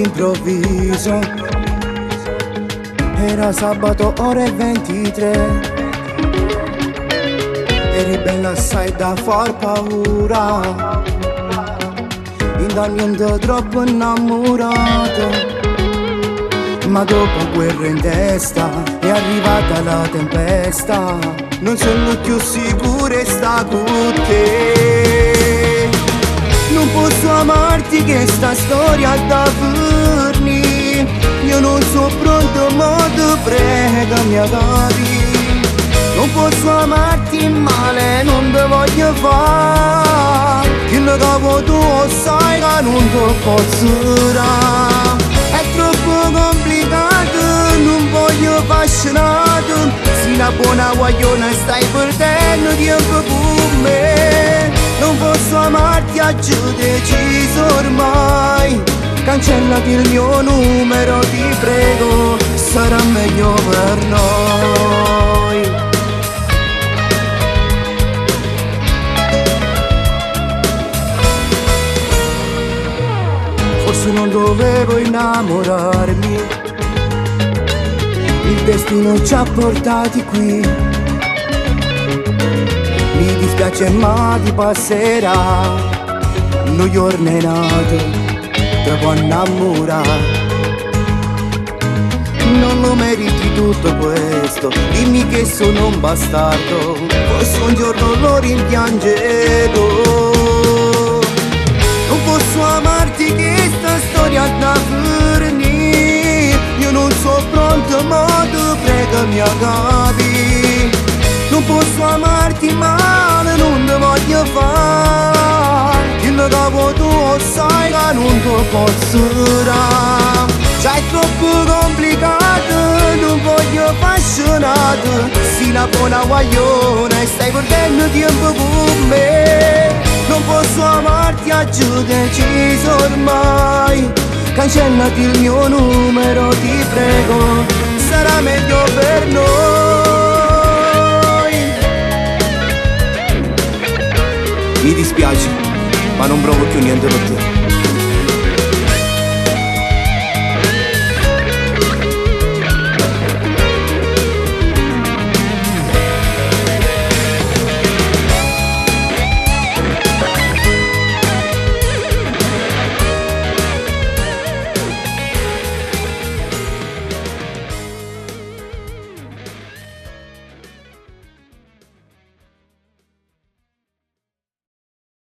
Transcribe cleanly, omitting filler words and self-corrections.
all'improvviso. Era sabato ore 23. Eri bella assai da far paura, da niente troppo innamorato. Ma dopo guerra in testa è arrivata la tempesta. Non sono più sicuro e sta con te. Non posso amarti che sta storia da finire. Io non sono pronto ma ti prego mi capi. Non posso amarti male, non te voglio fare. Quello che tu sai che non ti posso dare. È troppo complicato, non voglio affascinato. Sei una buona guagliona e stai perdendo tempo con me. Non posso amarti a giù deciso ormai. Cancellati il mio numero, ti prego, sarà meglio per noi. Forse non dovevo innamorarmi, il destino ci ha portati qui. Mi dispiace ma ti passerà, non giorno è nato, ti può innamorare. Non lo meriti tutto questo, dimmi che sono un bastardo, forse un giorno lo rimpiangerò. Non posso amarti che sta storia da finire. Io non sono pronto ma tu prego mi capi. Non posso amarti male, non te voglio fare. Quello che tu sai che non ti posso dare. Già è troppo complicato, non voglio affascinato. Sei una buona guagliona e stai perdendo tempo con me. Non posso amarti a giù deciso ormai. Cancellati il mio numero, ti prego, sarà meglio per noi. Mi dispiace, ma non provo più niente per te.